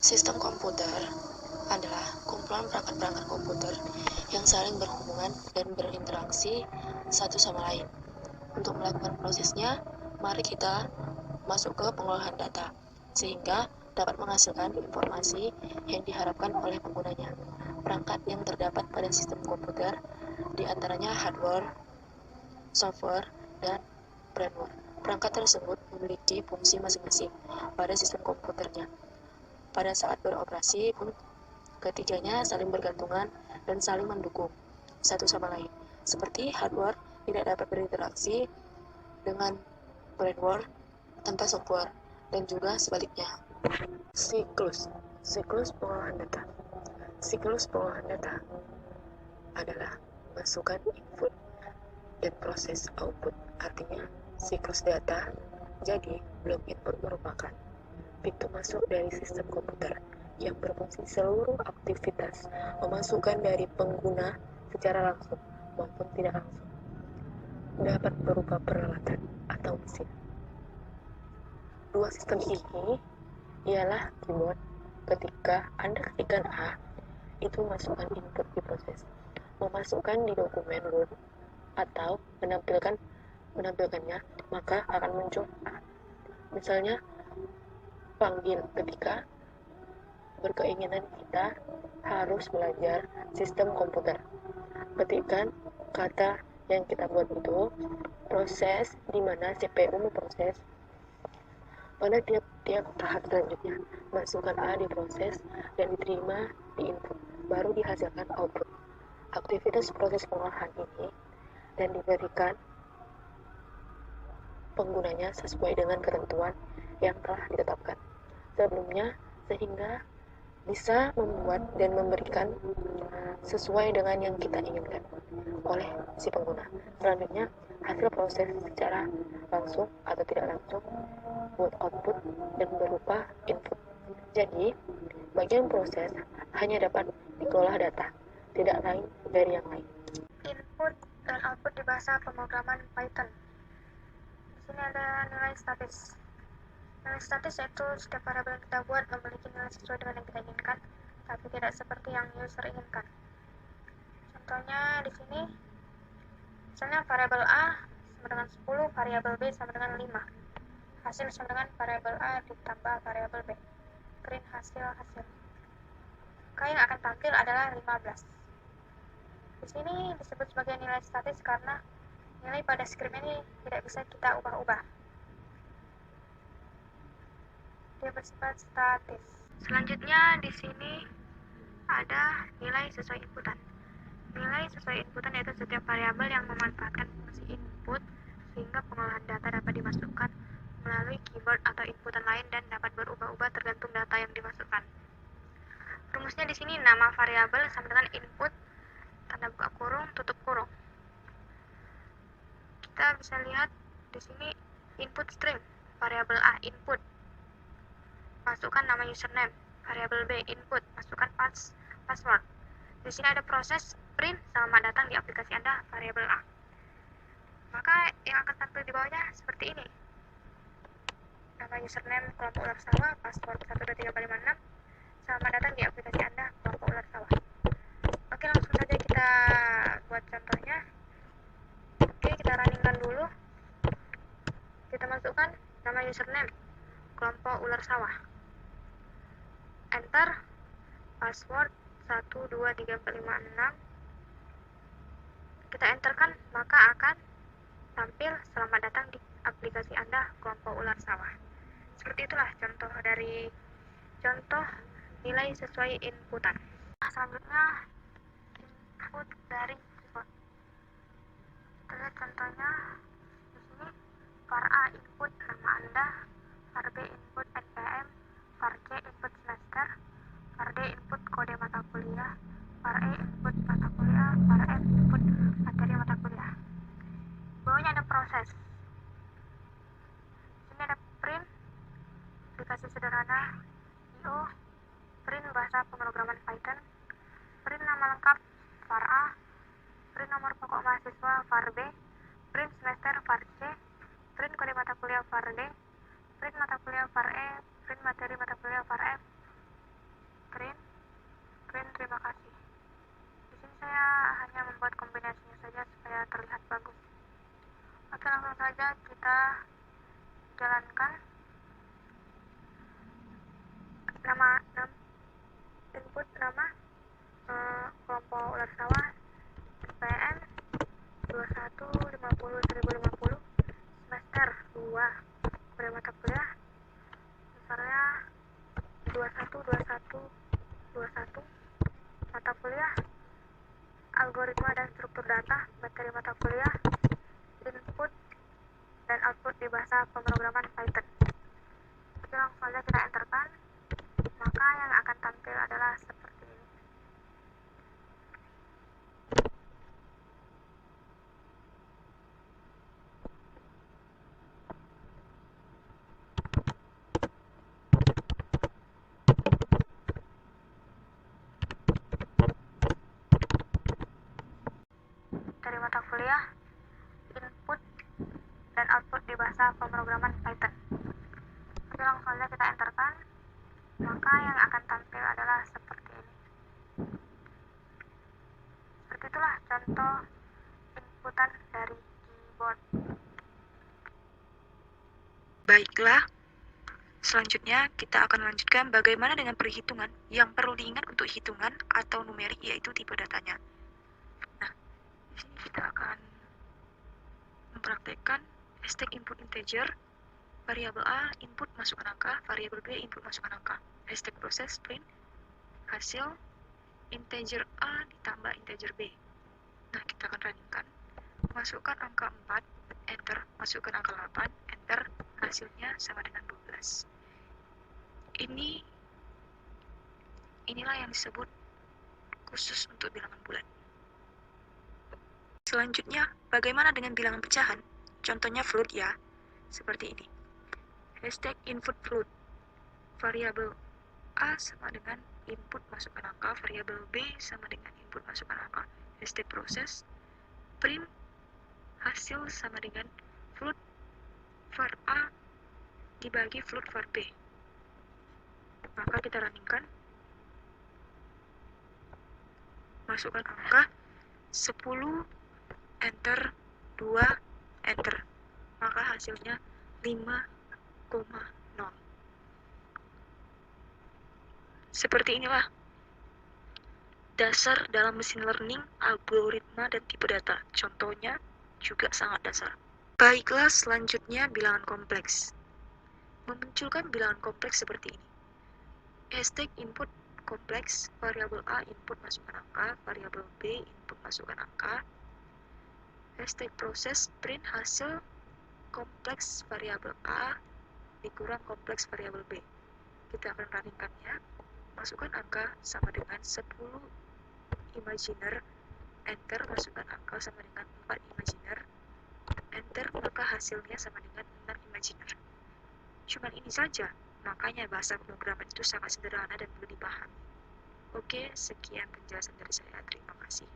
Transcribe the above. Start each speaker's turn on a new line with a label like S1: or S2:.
S1: Sistem komputer adalah kumpulan perangkat-perangkat komputer yang saling berhubungan dan berinteraksi satu sama lain. Untuk melakukan prosesnya, mari kita masuk ke pengolahan data, sehingga dapat menghasilkan informasi yang diharapkan oleh penggunanya. Perangkat yang terdapat pada sistem komputer diantaranya hardware, software, dan firmware. Perangkat tersebut memiliki fungsi masing-masing pada sistem komputernya. Pada saat beroperasi pun, ketiganya saling bergantungan dan saling mendukung satu sama lain. Seperti hardware tidak dapat berinteraksi dengan firmware tanpa software, dan juga sebaliknya. Siklus pengolahan data. Siklus pengolahan data adalah masukkan input dan proses output. Artinya, siklus data. Jadi, blok input merupakan pintu masuk dari sistem komputer yang berfungsi seluruh aktivitas memasukkan dari pengguna secara langsung maupun tidak langsung. Dapat berupa peralatan atau mesin. Dua sistem ini ialah keyboard. Ketika Anda ketikkan A, itu masukkan input di proses. Memasukkan di dokumen Word atau menampilkannya, maka akan muncul A. Misalnya, panggil ketika berkeinginan kita harus belajar sistem komputer. Ketikkan kata yang kita buat itu proses di mana CPU memproses. Pada tiap-tiap tahap selanjutnya, masukkan A di proses dan diterima di input, baru dihasilkan output. Aktivitas proses pengolahan ini dan diberikan penggunanya sesuai dengan ketentuan yang telah ditetapkan sebelumnya, sehingga bisa membuat dan memberikan sesuai dengan yang kita inginkan oleh si pengguna. Selanjutnya, hasil proses secara langsung atau tidak langsung buat output dan berupa input. Jadi, bagian proses hanya dapat dikelola data, tidak lain dari yang lain.
S2: Input dan output di bahasa pemrograman Python. Di sini ada nilai statis. Nilai statis yaitu setiap variabel yang kita buat memiliki nilai sesuai dengan yang kita inginkan, tapi tidak seperti yang user inginkan. Contohnya di sini, misalnya variabel A sama dengan 10, variabel B sama dengan 5. Hasil sama dengan variabel A ditambah variabel B. Print hasil. Maka yang akan tampil adalah 15. Di sini disebut sebagai nilai statis karena nilai pada script ini tidak bisa kita ubah-ubah. Dia bersifat statis. Selanjutnya di sini ada nilai sesuai inputan. Nilai sesuai inputan yaitu setiap variabel yang memanfaatkan fungsi input sehingga pengolahan data dapat dimasukkan melalui keyboard atau inputan lain dan dapat berubah-ubah tergantung data yang dimasukkan. Rumusnya di sini nama variabel sama dengan input tanda buka kurung tutup kurung. Kita bisa lihat di sini input string, variabel A input, masukkan nama username, variabel B input, masukkan password. Di sini ada proses print selamat datang di aplikasi Anda, variabel A. Maka yang akan tampil di bawahnya seperti ini. Nama username kelompok ular sawah, password 12356, selamat datang di aplikasi Anda, kelompok ular sawah. Oke, langsung saja kita buat contohnya. Oke, kita runningkan dulu. Kita masukkan nama username kelompok ular sawah. Enter. Password 123456. Kita enterkan, maka akan tampil selamat datang di aplikasi Anda, kelompok ular sawah. Seperti itulah contoh nilai sesuai inputan. Selanjutnya, input dari keyboard. Kita lihat contohnya di sini. var A input nama Anda, var B input NPM, var C input semester, var D input kode mata kuliah, var E input mata kuliah, var F input materi mata kuliah. Bawahnya ada proses. Sini ada print, aplikasi sederhana, IO, print bahasa pemrograman Python, print nama lengkap var A, print nomor pokok mahasiswa var B, print semester var C, print kode mata kuliah var D, print mata kuliah var E, print materi mata kuliah var F, print, terima kasih. Di sini saya hanya membuat kombinasinya saja supaya terlihat bagus. Oke, langsung saja kita jalankan. Nama input nama kelompok ular sawah PM 2150 semester 2 pada mata kuliah besarnya 21 mata kuliah algoritma dan struktur data, materi mata kuliah input dan output di bahasa pemrograman Python. Oke, langsung saja kita enterkan, maka yang akan tampil adalah seperti ini. Dari mata kuliah input dan output di bahasa pemrograman Python. Oke, langsung saja kita enterkan, maka yang akan tampil adalah seperti ini. Seperti itulah contoh inputan dari keyboard.
S3: Baiklah, selanjutnya kita akan lanjutkan bagaimana dengan perhitungan yang perlu diingat untuk hitungan atau numerik, yaitu tipe datanya. Nah, di sini kita akan mempraktekkan hashtag input integer, variabel A input masukkan angka, variabel B input masukkan angka, hashtag proses print hasil integer A ditambah integer B. Nah, kita akan runningkan, masukkan angka 4, enter, masukkan angka 8, enter, hasilnya sama dengan 12. Inilah yang disebut khusus untuk bilangan bulat. Selanjutnya, bagaimana dengan bilangan pecahan? Contohnya float ya, seperti ini. Hashtag input float, variabel A sama dengan input masukkan angka, variabel B sama dengan input masukkan angka. Hashtag proses, print, hasil sama dengan float var A dibagi float var B. Maka kita runningkan, masukkan angka 10, enter, 2, enter, maka hasilnya 5,0. Seperti inilah dasar dalam mesin learning, algoritma, dan tipe data. Contohnya juga sangat dasar. Baiklah, selanjutnya bilangan kompleks. Memunculkan bilangan kompleks seperti ini. Hashtag input kompleks, variabel A input masukkan angka, variabel B input masukkan angka, hashtag proses print hasil kompleks variabel A dikurang kompleks variabel B. Kita akan runningkannya, masukkan angka sama dengan 10 imaginer, enter, masukkan angka sama dengan 4 imaginer, enter, maka hasilnya sama dengan 6 imaginer. Cuman ini saja, makanya bahasa pemrograman itu sangat sederhana dan mudah dipahami. Oke, sekian penjelasan dari saya. Terima kasih.